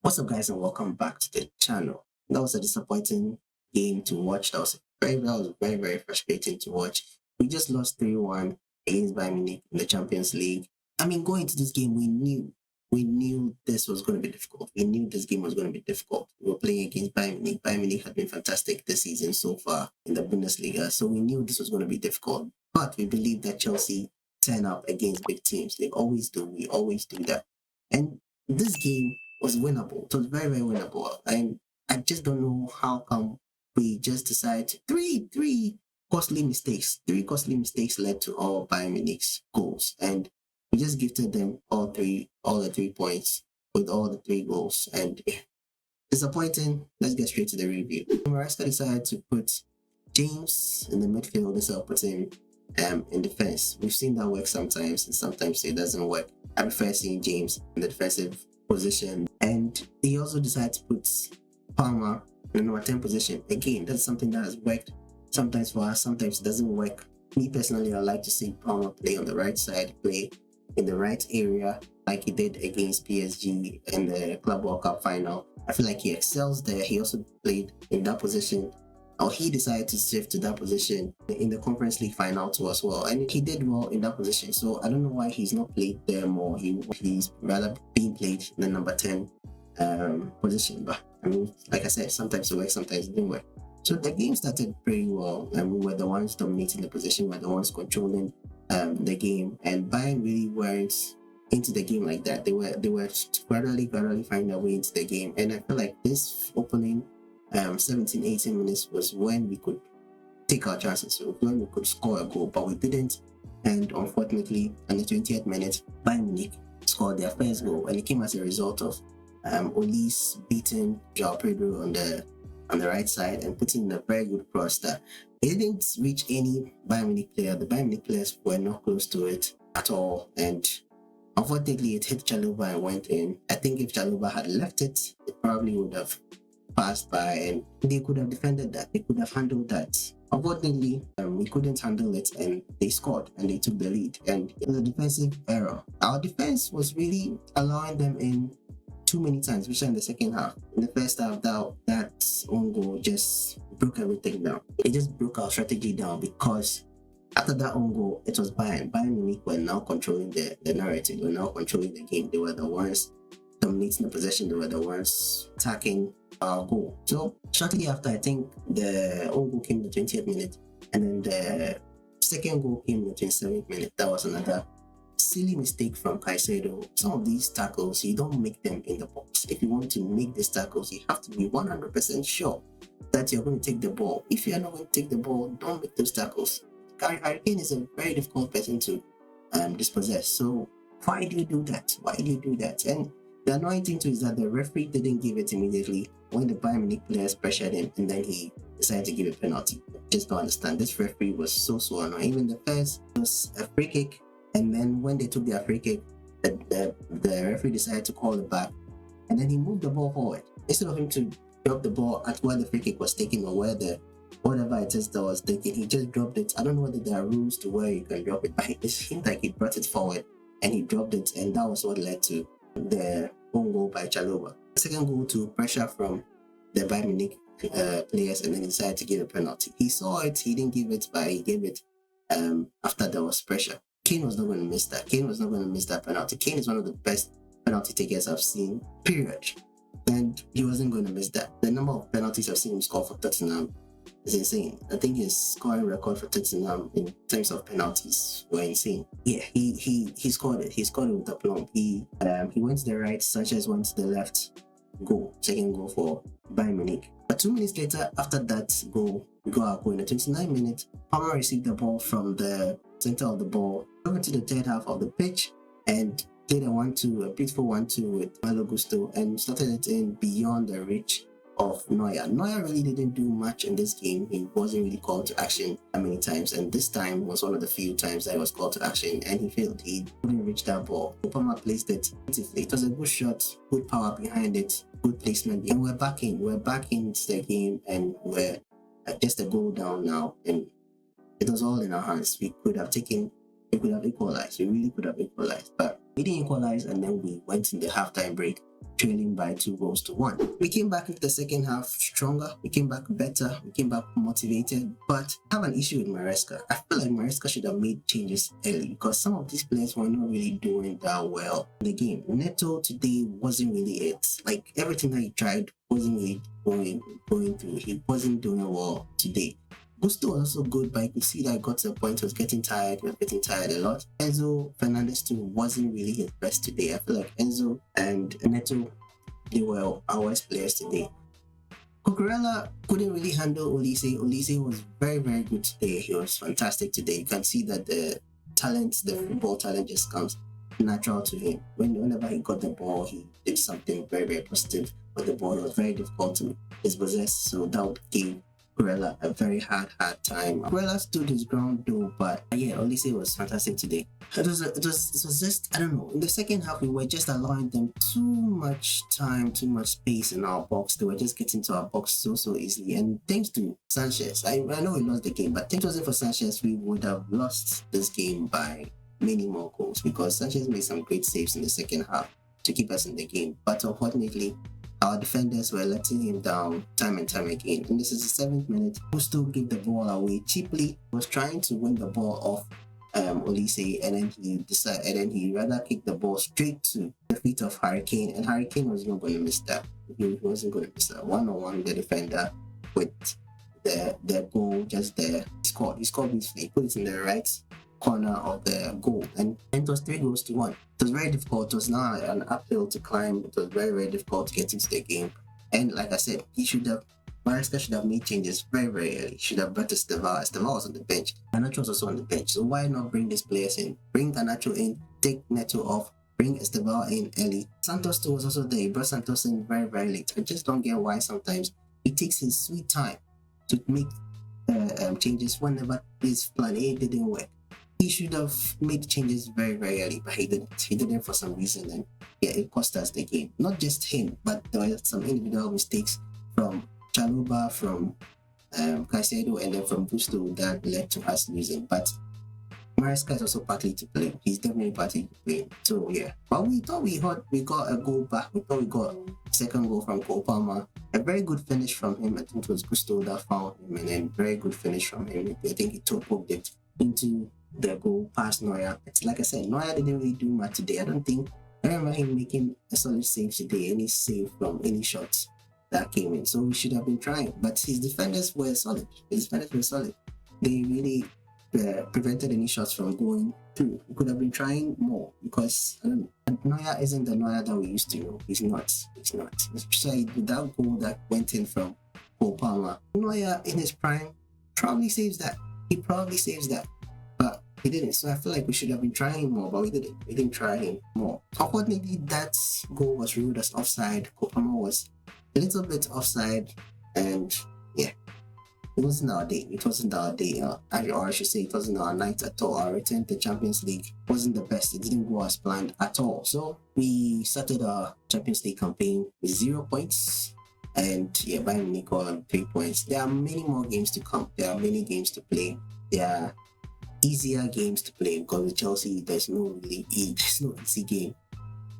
What's up, guys, and welcome back to the channel. That was a disappointing game to watch. That was very frustrating to watch. We just lost 3-1 against Bayern Munich in the Champions League. I mean, going into this game, we knew this was going to be difficult. We knew this game was going to be difficult. We were playing against Bayern Munich. Bayern Munich had been fantastic this season so far in the Bundesliga, so we knew this was going to be difficult. But we believe that Chelsea turn up against big teams. They always do. We always do that. And this game was winnable. It was very winnable. And I just don't know how come we just decided three costly mistakes. Three costly mistakes led to all Bayern Munich's goals. And we just gifted them all the 3 points with all the 3 goals. And disappointing. Let's get straight to the review. Maresca decided to put James in the midfield instead of putting in defense. We've seen that work sometimes, and sometimes it doesn't work. I prefer seeing James in the defensive position. And he also decided to put Palmer in the number 10 position. Again, that's something that has worked sometimes for us, sometimes it doesn't work. Me personally, I like to see Palmer play on the right side, play in the right area like he did against PSG in the Club World Cup final. I feel like he excels there. He also played in that position, or he decided to shift to that position in the Conference League final too as well. And he did well in that position. So I don't know why he's not played there more. He's rather being played in the number 10 position. But I mean, like I said, sometimes it works, sometimes it didn't work. So the game started pretty well, and we were the ones dominating the position, we were the ones controlling the game. And Bayern really weren't into the game like that. They were gradually finding their way into the game. And I feel like this opening 17-18 minutes was when we could take our chances, so when we could score a goal, but we didn't. And unfortunately, in the 20th minute, Bayern Munich scored their first goal, and it came as a result of Olis beating João Pedro on the right side and putting in a very good cross that it didn't reach any Bayern Munich player. The Bayern Munich players were not close to it at all, and unfortunately, it hit Chalobah and went in. I think if Chalobah had left it, it probably would have passed by, and they could have defended that. They could have handled that. Unfortunately, we couldn't handle it, and they scored and they took the lead. And it was a defensive error. Our defense was really allowing them in too many times, especially in the second half. In the first half, that own goal just broke everything down. It just broke our strategy down, because after that own goal, it was Bayern. Bayern Munich were now controlling the narrative. They were now controlling the game. They were the ones dominating the possession. They were the ones attacking our goal. So shortly after, I think the own goal came in the 20th minute, and then the second goal came in the 27th minute. That was another silly mistake from Caicedo. Some of these tackles, you don't make them in the box. If you want to make these tackles, you have to be 100% sure that you're going to take the ball. If you're not going to take the ball, don't make those tackles. Harry Kane is a very difficult person to dispossess. So why do you do that? Why do you do that? And the annoying thing too is that the referee didn't give it immediately when the Bayern Munich players pressured him, and then he decided to give a penalty. Just don't understand. This referee was so annoying. Even the first was a free kick, and then when they took their free kick, the referee decided to call it back, and then he moved the ball forward instead of him to drop the ball at where the free kick was taken, or where the whatever it is that was taken. He just dropped it. I don't know whether there are rules to where you can drop it, but it seemed like he brought it forward and he dropped it, and that was what led to the own goal by Chalobah. The second goal to pressure from the Bayern Munich players, and then he decided to give a penalty. He saw it, he didn't give it, but he gave it after there was pressure. Kane was not going to miss that. Kane was not going to miss that penalty. Kane is one of the best penalty takers I've seen, period. And he wasn't going to miss that. The number of penalties I've seen him score for Tottenham is insane. I think his scoring record for Tottenham in terms of penalties were insane. Yeah, he scored it. He scored it with aplomb. He went to the right, Sanchez went to the left. Goal, second goal for Bayern Munich. But 2 minutes later, after that goal, we got our goal in the 29th minute. Palmer received the ball from the center of the ball over to the third half of the pitch and played a beautiful 1-2 with Malo Gusto, and started it in beyond the reach of Neuer. Neuer really didn't do much in this game. He wasn't really called to action that many times, and this time was one of the few times that he was called to action, and he failed. He couldn't reach that ball. Palmer placed it beautifully. It was a good shot, good power behind it, good placement, and we're back into the game, and we're just a goal down now, and it was all in our hands. We could have equalized. We really could have equalized, but We didn't equalize, and then we went in the halftime break trailing by 2-1. We came back into the second half stronger, we came back better, we came back motivated, but I have an issue with Maresca. I feel like Maresca should have made changes early because some of these players were not really doing that well in the game. Neto today wasn't really it. Like everything that he tried wasn't really going through. He wasn't doing well today. Gusto was also good, but you could see that it got to a point he was getting tired. He was getting tired a lot. Enzo Fernandez too wasn't really his best today. I feel like Enzo and Neto, they were our worst players today. Cucurella couldn't really handle Olise. Olise was very, very good today. He was fantastic today. You can see that the talent, the football talent just comes natural to him. Whenever he got the ball, he did something very, very positive. But the ball was very difficult to dispossess, so that gave Cucurella a very hard time. Cucurella stood his ground though, but yeah, Olise was fantastic today. It was just, I don't know, in the second half we were just allowing them too much time, too much space in our box. They were just getting to our box so easily, and thanks to Sanchez, I know we lost the game, but if it wasn't for Sanchez, we would have lost this game by many more goals because Sanchez made some great saves in the second half to keep us in the game, but unfortunately our defenders were letting him down time and time again. And this is the 7th minute. Gusto gave the ball away cheaply. He was trying to win the ball off Olise, and then he rather kicked the ball straight to the feet of Hurricane, and Hurricane was not going to miss that. He wasn't going to miss that. 1-on-1 with the defender with the goal just there. He scored beautifully. He put it in the right corner of the goal, and it was 3-1. It was very difficult. It was now an uphill to climb. It was very, very difficult to get into the game, and like I said, Maresca should have made changes very, very early. He should have brought Estevao. Estevao was on the bench. Garnacho was also on the bench, so why not bring these players in? Bring Garnacho in, take Neto off, bring Estevao in early. Santos too was also there. He brought Santos in very, very late. I just don't get why sometimes he takes his sweet time to make changes whenever his plan A didn't work. He should have made changes very, very early, but he didn't. He didn't for some reason, and yeah, it cost us the game. Not just him, but there were some individual mistakes from Chaluba, from Caicedo, and then from Gusto that led to us losing. But Maresca is also partly to blame. He's definitely partly to blame. So yeah, but we thought we got a goal back. We thought we got a second goal from Cole Palmer. A very good finish from him. I think it was Gusto that found him, and then very good finish from him. I think he poked it into the goal past Neuer. It's like I said, Neuer didn't really do much today. I remember him making a solid save today, any save from any shots that came in. So we should have been trying, but his defenders were solid. They really prevented any shots from going through. We could have been trying more because Neuer isn't the Neuer that we used to know. He's not. Especially with that goal that went in from Cole Palmer. Neuer in his prime probably saves that. He probably saves that. But he didn't. So I feel like we should have been trying more, but we didn't. We didn't try him more. Unfortunately, that goal was ruled as offside. Cole Palmer was a little bit offside, and yeah, it wasn't our day. It wasn't our day, or I should say, it wasn't our night at all. Our return to the Champions League wasn't the best. It didn't go as planned at all. So we started our Champions League campaign with 0 points, and yeah, Bayern Munich on 3 points. There are many more games to come. There are many games to play. There are easier games to play because with Chelsea, there's no easy game.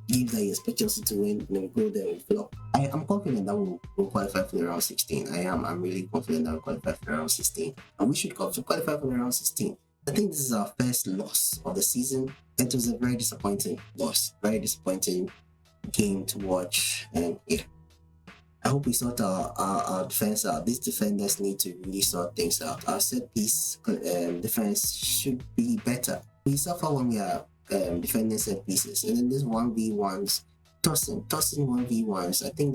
Games that you expect Chelsea to win, and then we go there and flop. I am confident that we'll qualify for the round 16. I'm really confident that we'll qualify for the round 16. And we should qualify for the round 16. I think this is our first loss of the season. It was a very disappointing loss. Very disappointing game to watch. And yeah, I hope we sort our defense out. These defenders need to really sort things out. Our set piece defense should be better. We suffer when we are defending set pieces, and then this 1v1s, tossing 1v1s. I think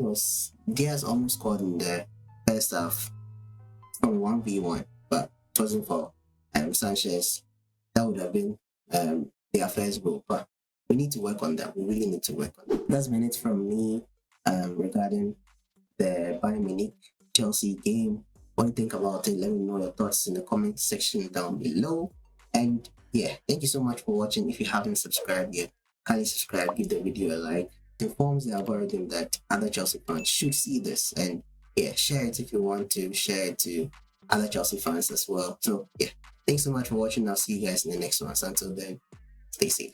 Diaz almost scored in the first half from 1v1, but it wasn't for Sanchez. That would have been their first goal, but we need to work on that. We really need to work on that. That's minutes from me regarding the Bayern Munich Chelsea game. What do you think about it? Let me know your thoughts in the comment section down below. And yeah, thank you so much for watching. If you haven't subscribed yet, kindly subscribe, give the video a like. It informs the algorithm that other Chelsea fans should see this, and yeah, share it if you want to. Share it to other Chelsea fans as well. So yeah, thanks so much for watching. I'll see you guys in the next one. So until then, stay safe.